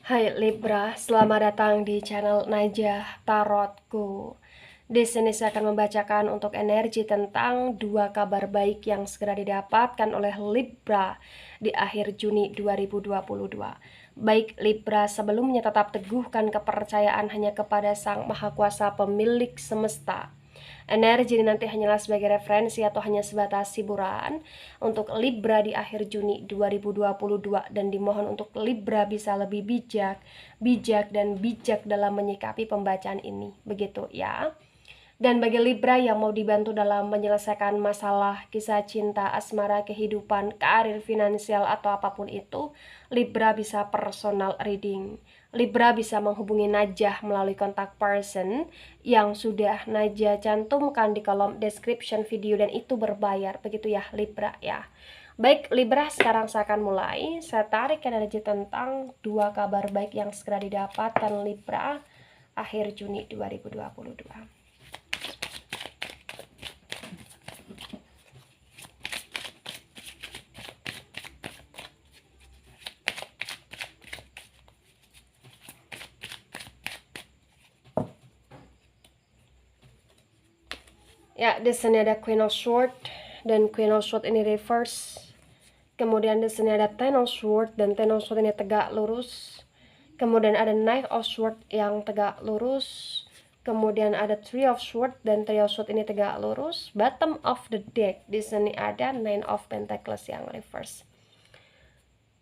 Hai Libra, selamat datang di channel Najah Tarotku. Di sini saya akan membacakan untuk energi tentang dua kabar baik yang segera didapatkan oleh Libra di akhir Juni 2022. Baik Libra, sebelumnya tetap teguhkan kepercayaan hanya kepada Sang Maha Kuasa pemilik semesta. Energi ini nanti hanyalah sebagai referensi atau hanya sebatas hiburan untuk Libra di akhir Juni 2022, dan dimohon untuk Libra bisa lebih bijak dalam menyikapi pembacaan ini. Begitu ya. Dan bagi Libra yang mau dibantu dalam menyelesaikan masalah kisah cinta, asmara, kehidupan, karir, finansial, atau apapun itu, Libra bisa personal reading. Libra bisa menghubungi Najah melalui kontak person yang sudah Najah cantumkan di kolom description video, dan itu berbayar. Begitu ya Libra ya. Baik Libra, sekarang saya akan mulai. Saya tarik energi tentang dua kabar baik yang segera didapatkan Libra akhir Juni 2022. Ya, di sini ada Queen of Swords dan Queen of Swords ini reverse. Kemudian di sini ada Ten of Swords dan Ten of Swords ini tegak lurus. Kemudian ada Knight of Swords yang tegak lurus. Kemudian ada Three of Swords dan Three of Swords ini tegak lurus. Bottom of the deck di sini ada Nine of Pentacles yang reverse.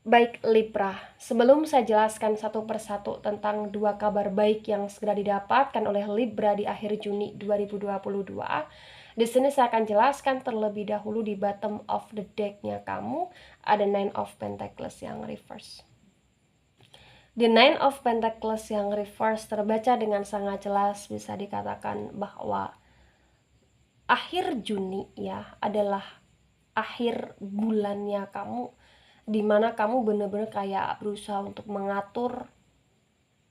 Baik Libra, sebelum saya jelaskan satu persatu tentang dua kabar baik yang segera didapatkan oleh Libra di akhir Juni 2022, di sini saya akan jelaskan terlebih dahulu di bottom of the deck-nya kamu ada Nine of Pentacles yang reverse. Di Nine of Pentacles yang reverse terbaca dengan sangat jelas, bisa dikatakan bahwa akhir Juni ya adalah akhir bulannya kamu, dimana kamu benar-benar kayak berusaha untuk mengatur,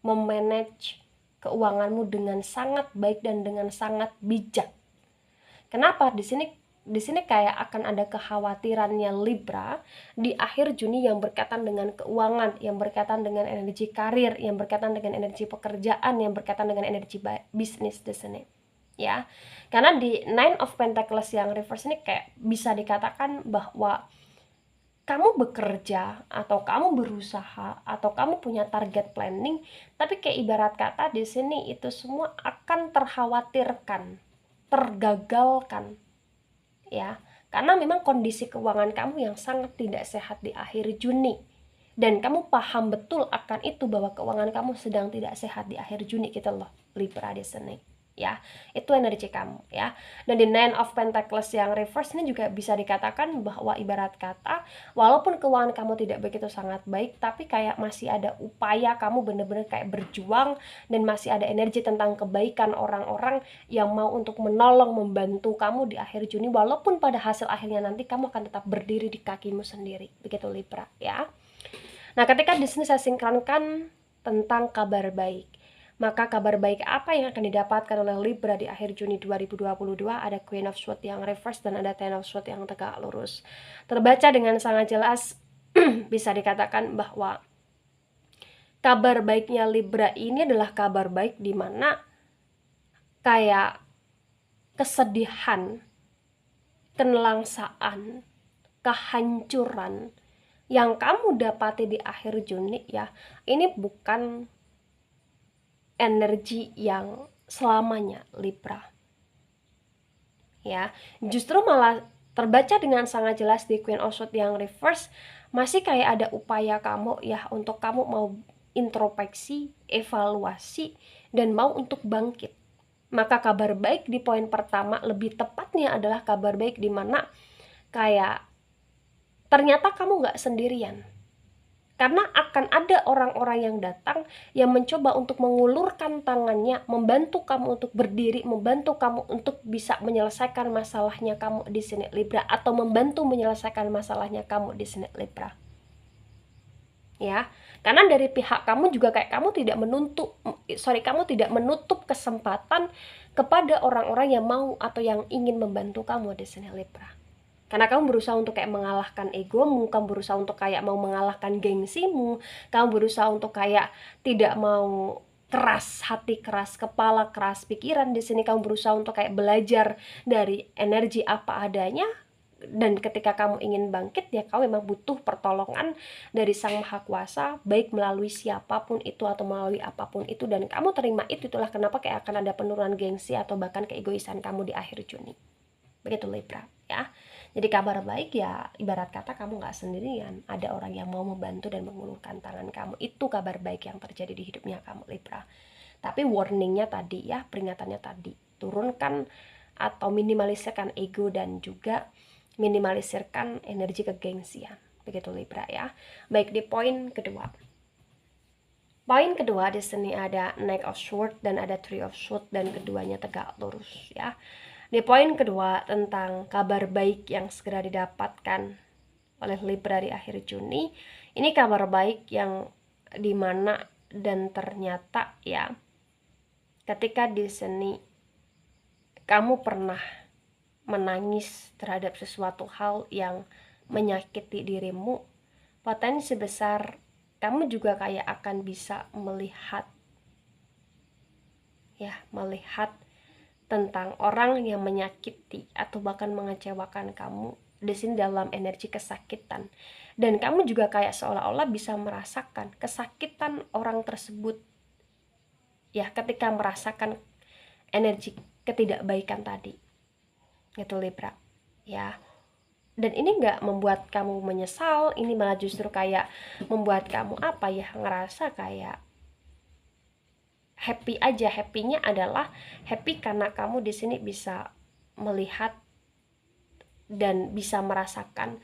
memanage keuanganmu dengan sangat baik dan dengan sangat bijak. Kenapa? Di sini kayak akan ada kekhawatirannya Libra di akhir Juni yang berkaitan dengan keuangan, yang berkaitan dengan energi karir, yang berkaitan dengan energi pekerjaan, yang berkaitan dengan energi bisnis di sini. Ya. Karena di Nine of Pentacles yang reverse ini kayak bisa dikatakan bahwa kamu bekerja atau kamu berusaha atau kamu punya target planning, tapi kayak ibarat kata di sini itu semua akan terkhawatirkan, tergagalkan, ya, karena memang kondisi keuangan kamu yang sangat tidak sehat di akhir Juni, dan kamu paham betul akan itu bahwa keuangan kamu sedang tidak sehat di akhir Juni gitu loh Libra di sini. Ya, itu energi kamu ya. Dan di Nine of Pentacles yang reverse ini juga bisa dikatakan bahwa ibarat kata walaupun keuangan kamu tidak begitu sangat baik, tapi kayak masih ada upaya kamu bener-bener kayak berjuang, dan masih ada energi tentang kebaikan orang-orang yang mau untuk menolong, membantu kamu di akhir Juni, walaupun pada hasil akhirnya nanti kamu akan tetap berdiri di kakimu sendiri. Begitu Libra ya. Nah, ketika di sini saya sinkronkan tentang kabar baik, maka kabar baik apa yang akan didapatkan oleh Libra di akhir Juni 2022? Ada Queen of Swords yang reverse dan ada Ten of Swords yang tegak lurus. Terbaca dengan sangat jelas bisa dikatakan bahwa kabar baiknya Libra ini adalah kabar baik di mana kayak kesedihan, kenelangsaan, kehancuran yang kamu dapati di akhir Juni ya, ini bukan energi yang selamanya Libra ya. Justru malah terbaca dengan sangat jelas di Queen of Swords yang reverse, masih kayak ada upaya kamu ya untuk kamu mau introspeksi, evaluasi, dan mau untuk bangkit. Maka kabar baik di poin pertama lebih tepatnya adalah kabar baik di mana kayak ternyata kamu gak sendirian. Karena akan ada orang-orang yang datang yang mencoba untuk mengulurkan tangannya, membantu kamu untuk berdiri, membantu kamu untuk bisa menyelesaikan masalahnya kamu di sini Libra, atau membantu menyelesaikan masalahnya kamu di sini Libra. Ya, karena dari pihak kamu juga kayak kamu tidak menutup kesempatan kepada orang-orang yang mau atau yang ingin membantu kamu di sini Libra. Karena kamu berusaha untuk kayak mengalahkan egomu, kamu berusaha untuk kayak mau mengalahkan gengsimu, kamu berusaha untuk kayak tidak mau keras hati, keras kepala, keras pikiran. Di sini kamu berusaha untuk kayak belajar dari energi apa adanya. Dan ketika kamu ingin bangkit, ya kamu memang butuh pertolongan dari Sang Maha Kuasa, baik melalui siapapun itu atau melalui apapun itu, dan kamu terima itu. Itulah kenapa kayak akan ada penurunan gengsi atau bahkan keegoisan kamu di akhir Juni. Begitu Libra ya. Jadi kabar baik ya, ibarat kata kamu nggak sendirian, ada orang yang mau membantu dan mengulurkan tangan kamu. Itu kabar baik yang terjadi di hidupnya kamu Libra. Tapi warningnya tadi ya, peringatannya tadi, turunkan atau minimalisirkan ego dan juga minimalisirkan energi kegengsian. Begitu Libra ya. Baik, di poin kedua. Poin kedua di sini ada Knight of Swords dan ada Three of Swords, dan keduanya tegak lurus ya. Di poin kedua tentang kabar baik yang segera didapatkan oleh Libra di akhir Juni. Ini kabar baik yang dimana dan ternyata ya, ketika di sini kamu pernah menangis terhadap sesuatu hal yang menyakiti dirimu, potensi besar kamu juga kayak akan bisa melihat tentang orang yang menyakiti atau bahkan mengecewakan kamu di sini dalam energi kesakitan. Dan kamu juga kayak seolah-olah bisa merasakan kesakitan orang tersebut ya, ketika merasakan energi ketidakbaikan tadi. Gitu Libra ya. Dan ini nggak membuat kamu menyesal, ini malah justru kayak membuat kamu ngerasa kayak happy aja. Happy-nya adalah happy karena kamu di sini bisa melihat dan bisa merasakan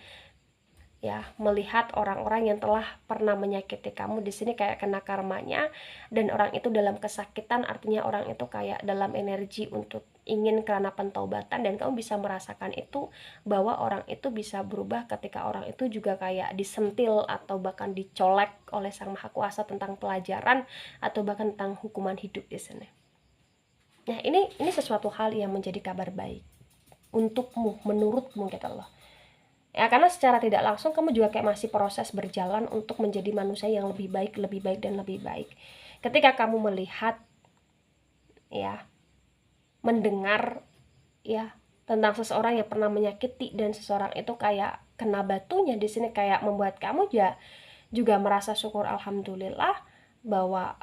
ya, melihat orang-orang yang telah pernah menyakiti kamu di sini kayak kena karmanya, dan orang itu dalam kesakitan, artinya orang itu kayak dalam energi untuk ingin karena pentaubatan, dan kamu bisa merasakan itu, bahwa orang itu bisa berubah ketika orang itu juga kayak disentil atau bahkan dicolek oleh Sang Maha Kuasa tentang pelajaran atau bahkan tentang hukuman hidup di sini. Nah, ini sesuatu hal yang menjadi kabar baik untukmu, menurutmu gitu loh. Ya, karena secara tidak langsung kamu juga kayak masih proses berjalan untuk menjadi manusia yang lebih baik dan lebih baik. Ketika kamu melihat ya, mendengar ya tentang seseorang yang pernah menyakiti dan seseorang itu kayak kena batunya di sini, kayak membuat kamu ya juga merasa syukur alhamdulillah bahwa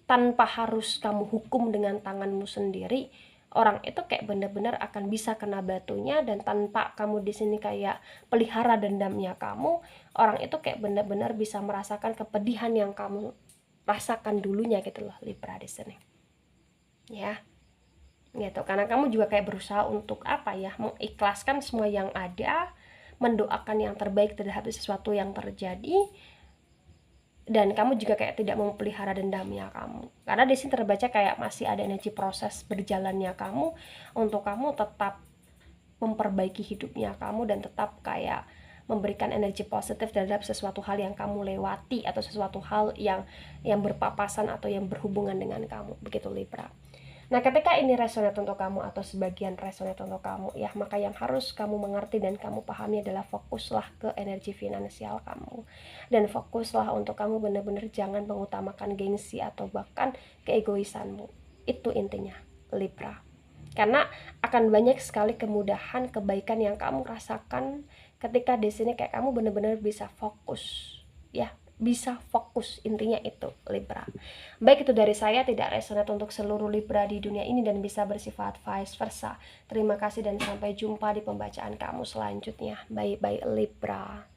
tanpa harus kamu hukum dengan tanganmu sendiri, orang itu kayak benar-benar akan bisa kena batunya, dan tanpa kamu di sini kayak pelihara dendamnya kamu, orang itu kayak benar-benar bisa merasakan kepedihan yang kamu rasakan dulunya gitu loh Libra di sini. Ya. Gitu. Karena kamu juga kayak berusaha untuk mengikhlaskan semua yang ada, mendoakan yang terbaik terhadap sesuatu yang terjadi. Dan kamu juga kayak tidak memelihara dendamnya kamu, karena di sini terbaca kayak masih ada energi proses berjalannya kamu untuk kamu tetap memperbaiki hidupnya kamu dan tetap kayak memberikan energi positif terhadap sesuatu hal yang kamu lewati atau sesuatu hal yang berpapasan atau yang berhubungan dengan kamu. Begitu Libra. Nah, ketika ini resonate untuk kamu atau sebagian resonate untuk kamu ya, maka yang harus kamu mengerti dan kamu pahami adalah fokuslah ke energi finansial kamu, dan fokuslah untuk kamu benar-benar jangan mengutamakan gengsi atau bahkan keegoisanmu. Itu intinya Libra. Karena akan banyak sekali kemudahan, kebaikan yang kamu rasakan ketika di sini kayak kamu benar-benar bisa fokus ya, bisa fokus, intinya itu Libra. Baik, itu dari saya, tidak resonate untuk seluruh Libra di dunia ini dan bisa bersifat vice versa. Terima kasih dan sampai jumpa di pembacaan kamu selanjutnya. Bye bye Libra.